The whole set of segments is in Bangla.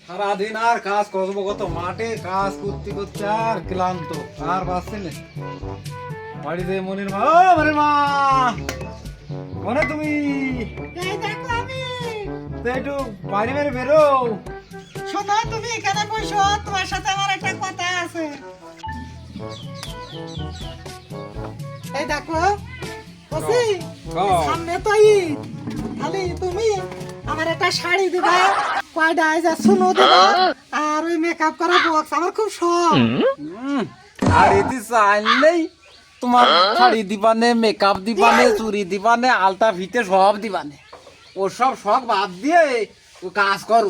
সারাদিন আর কাজ করবো কত, মাঠে কাজ করতে করতে আর ক্লান্ত, আর পাচ্ছি না। বাড়িতে মনির মা, ও মনির মা, মনে তুমি এই দেখো আমি। তো একটু বাইরে বাইরে বেরো। শোনো, তুমি এখানে বসো, তোমার সাথে আমার একটা কথা আছে। এই দেখো বসি, সামনে তো ঈদ, খালি তুমি আমার একটা শাড়ি দিবা, কয়টা আইজা শুনো দিবা, আর ওই মেকআপ করা বক্স আমার খুব শখ। আর এতে চাইলেই তোমার শাড়ি দিবানে, মেকআপ দিবানে, চুরি দিবানে, আলতা ফিতে সব দিবানে। ও সব শখ বাদ দিয়ে ও কাজ করো।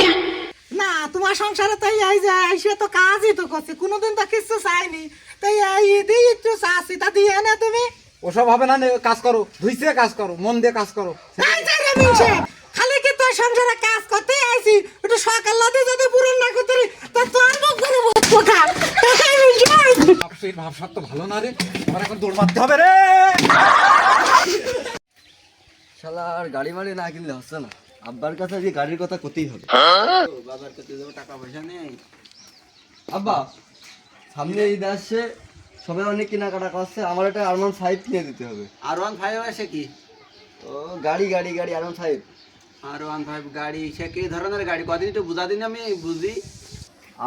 না, তোমার সংসারে তাই আইসে তো কাজই তো করছে, কোনোদিন তো কিছু চাইনি, তাই এই ঈদেই একটু চাচ্ছি, তা দিয়ে না তুমি। ওসব হবে না, কাজ করো, ধুইছে কাজ করো, মন দিয়ে কাজ করো। এই যে রে মিনছে, খালি কি তোর সংসারে কাজ করতে আইছি, একটু সকাল রাতে যদি পূরণ না করতে পারি, তা তোর মুখ করে কোঠা। বাপসের ভাবসাব তো ভালো না রে, আমার এখন দৌড় মারতে হবে রে। শালা আর গাড়ি মাড়ি না কিনলে হচ্ছে না, আব্বার কাছে যে গাড়ির কথা করতেই হবে। বাবার কাছে যাবো, টাকা পয়সা নেই। আব্বা, সামনে ঈদ আসছে, সবাই অনেক কেনাকাটা করছে, আমার একটা আরমান 5 কিনে দিতে হবে। R15 সে কি? ও গাড়ি গাড়ি গাড়ি আরমান 5। R15 গাড়ি সে কি ধরনের গাড়ি? কদিন তো বুঝা দিন, আমি বুঝি।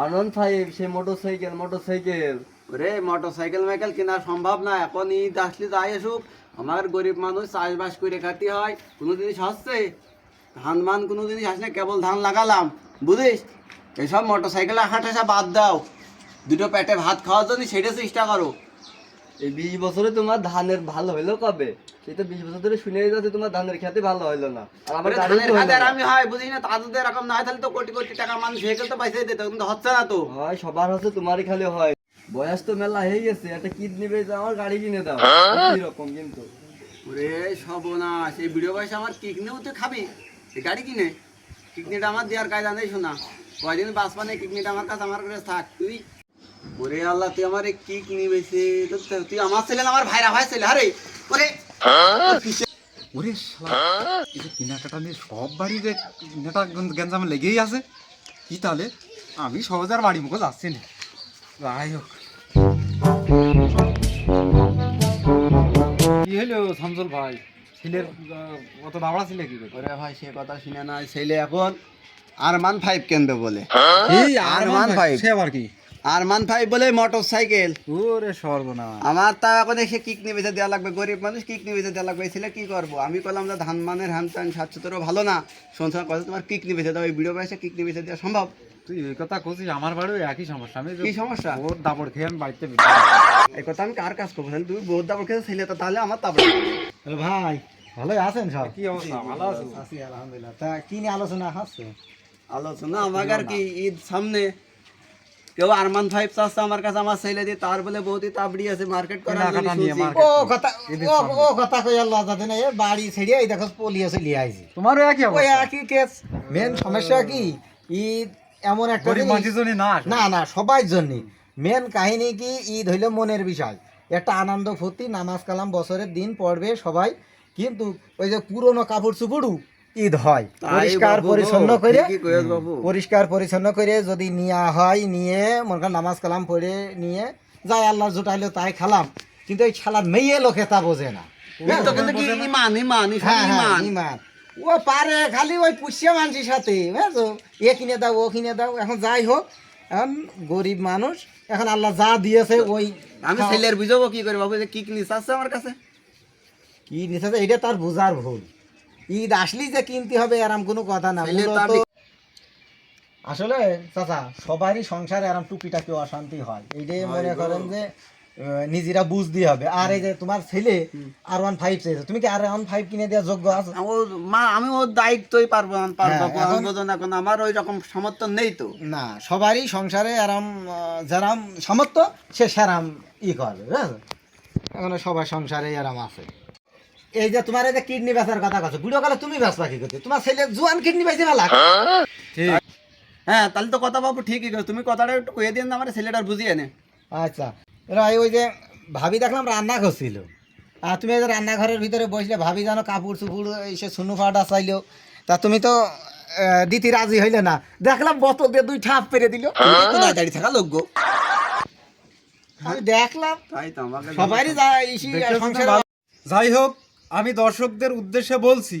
আরমান 5 সে মোটরসাইকেল। ওরে মোটরসাইকেল মাইকেল কেনা সম্ভব না, এখন ঈদ আসলে যাই আসুক, আমার গরিব মানুষ চাষবাস করে খাতে হয়। কোনো জিনিস হচ্ছে ধান মান, কোনো জিনিস আসলে কেবল ধান লাগালাম, বুঝিস? এসব মোটরসাইকেল হাঁটাসা বাদ দাও, দুটো পেটে ভাত খাওয়ার জন্য সেটা চেষ্টা করো। এই 20 বছরে তোমার ধানের ভালো হইলো কবে? সেই তো 20 বছর ধরে শুনে যাচ্ছে তোমার ধানের খেতে ভালো হইলো না, আর আমার গাড়ি ধানের খাতে আর আমি হয় বুঝিস না, তা যদি এরকম না হয় তাহলে তো কোটি কোটি টাকা মানুষ সাইকেল তো পয়সা দিত, কিন্তু হচ্ছে না তো। হয় সবার হচ্ছে, তোমারই খালি হয়। বয়স তো মেলা হয়ে গেছে, একটা কিডনি বেচে আমার গাড়ি কিনে দাও, এরকম কিন্তু। ওরে সর্বনাশ, এই ভিডিও পয়সা আমার কিডনিও তুই খাবি, এই গাড়ি কিনে কিডনিটা আমার দেওয়ার কায়দা নেই শোনা। কয়দিন বাঁচবানে কিডনিটা আমার কাছে, আমার কাছে থাক তুই। ওরে আল্লাহ, তুই আমার কিডনি বেশি, তুই আমার ছেলে না আমার ভাইরা ভাই ছেলে। আরে ওরে ওরে শালা, এই যে কেনাকাটা নিয়ে সব বাড়িতে নেটা গেঞ্জামে লেগেই আছে। কি তাহলে আমি সহজে আর বাড়ি মুখে যাচ্ছি না, যাই হোক। কি হলো শামসুল ভাই, ছেলের অত দাবড়া ছিল কি করে? ওরে ভাই, সে কথা শুনে না, ছেলে এখন R15 কেন্দ্র বলে। এই R15 সে আবার কি? R15 বলে মোটর সাইকেল। ওরে সর্বনাশ, আমার তা এখন এসে কিকনি বেঁচে দেওয়া লাগবে, গরিব মানুষ কিকনি বেঁচে দেওয়া লাগবে। এই ছেলে কি করবো? আমি বললাম যে ধান মানের হ্যান ত্যান 700 ভালো না, শুনছিলাম কথা তোমার কিকনি বেঁচে দাও, এই ভিডিও পয়সা কিকনি বেঁচে দেওয়া সম্ভব? তুই এই কথা করছিস, আমার বাড়িও একই সমস্যা। আমি কি সমস্যা? ওর দাপড় খেয়ে আমি বাড়িতে এই কথা আমি কার কাজ করবো? তাহলে তুমি বহুত দাবর খেয়েছো ছেলে, তো তাহলে আমার তাবড়। ভাই ভালোই আছেন সব? কি অবস্থা? ভালো আছো? আছি আলহামদুলিল্লাহ। তা কি নিয়ে আলোচনা হচ্ছে? আলোচনা আমাকে আর কি, ঈদ সামনে, কেউ R15 চাচ্ছে আমার কাছে, আমার ছেলে দিয়ে তার বলে বহুত তাবড়ি আছে মার্কেট করার জন্য কেনাকাটা নিয়ে শুনছি। market। ও কথা, ও কথা কই আল্লাহ জানে না, এ বাড়ি ছেড়ে এই দেখো পলিয়ে চলে আইছি। তোমারও একই ওই অবস্থা? একই কেস। মেন সমস্যা কি, ঈদ এমন একটা গরিব জিনিস- মানুষের জন্য না। না না সবার জন্য মেন কাহিনী কি, ঈদ হইলো মনের বিষয়, একটা আনন্দ ফুর্তি, নামাজ কালাম বছরের দিন পড়বে সবাই, কিন্তু ওই যে পুরনো কাপড় চুপড়ু ঈদ হয় তাই পরিষ্কার বাবু গো, পরিচ্ছন্ন করে, ঠিকই কইছ বাবু। পরিষ্কার পরিচ্ছন্ন করে যদি নেওয়া হয়, নিয়ে মনে করেন নামাজ কালাম পড়ে নিয়ে যাই, আল্লাহ জোটাইলো তাই খালাম, কিন্তু এই খেলার মেয়ে লোকে তা বোঝে না। তো কিন্তু কি ইমান ইমান হ্যাঁ হ্যাঁ ইমান। ইমান, ও পারে খালি ওই পুষিয়া মানুষের সাথে, বুঝছো, এ কিনে দাও ও কিনে দাও। এখন যাই হোক, এখন গরিব মানুষ, এখন আল্লাহ যা দিয়েছে ওই আমি ছেলের বুঝাবো কি করে বাবু, যে কি নিস আছে আমার কাছে? কি নিতেছে এটা তার বোঝার ভুল। ঈদ আসলেই যে কিনতে হবে এরম কোনো কথা না। ছেলে তো মূলত আমি- আসলে চাচা সবারই সংসারে এরম টুকিটাকি অশান্তি হয়, এইটাই মনে করেন যে নিজেরা বুঝতে হবে। আর এই যে তোমার ছেলে R15 চেয়েছে, তুমি কি R15 কিনে দেওয়ার যোগ্য আছো? আমি ওর দায়িত্বই পারবো না, হ্যাঁ, এখন- এখন আমার ওই রকম সমর্থন নেই তো। না, সবারই সংসারে এরম যারাম সামর্থ্য সে সেরাম করে, বুঝেছো? এখন সবার সংসারে এরম আছে। এই যে তোমার এই যে কিডনি বেচার কথা কথা, বুড়ো কালে তুমি বেচবা কি করতে? তোমার ছেলে জোয়ান কিডনি বেচে ফেলা। ঠিক। হ্যাঁ, তাহলে তো কথা বাবু ঠিকই করে, তুমি কথাটা একটু কয়ে দিন না, আমার ছেলেটার বুঝিয়ে নে। আচ্ছা, এরা ওই যে ভাবি দেখলাম রান্না করছিল, আর তুমি এই যে রান্নাঘরের ভিতরে বসলে, ভাবি যেন কাপড় চুপুর এসে সুনু ফাটা চাইলো, তা তুমি তো দিতে রাজি হইলে না, দেখলাম বোতল দিয়ে 2 ঠাপ পেরে দিল। তুমি তো দাঁড়িয়ে থাকা লোক গো। আমি দেখলাম তাই তো আমাকে সবারই যায় সংসারে। যাই হোক, আমি দর্শকদের উদ্দেশ্যে বলছি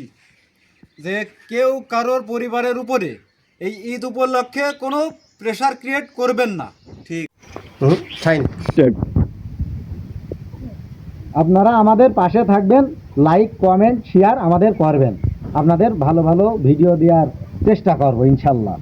যে কেউ কারোর পরিবারের উপরে এই ঈদ উপলক্ষে কোনো প্রেশার ক্রিয়েট করবেন না। ঠিক, আপনারা আমাদের পাশে থাকবেন, লাইক কমেন্ট শেয়ার আমাদের করবেন, আপনাদের ভালো ভালো ভিডিও দেওয়ার চেষ্টা করবো ইনশাল্লাহ।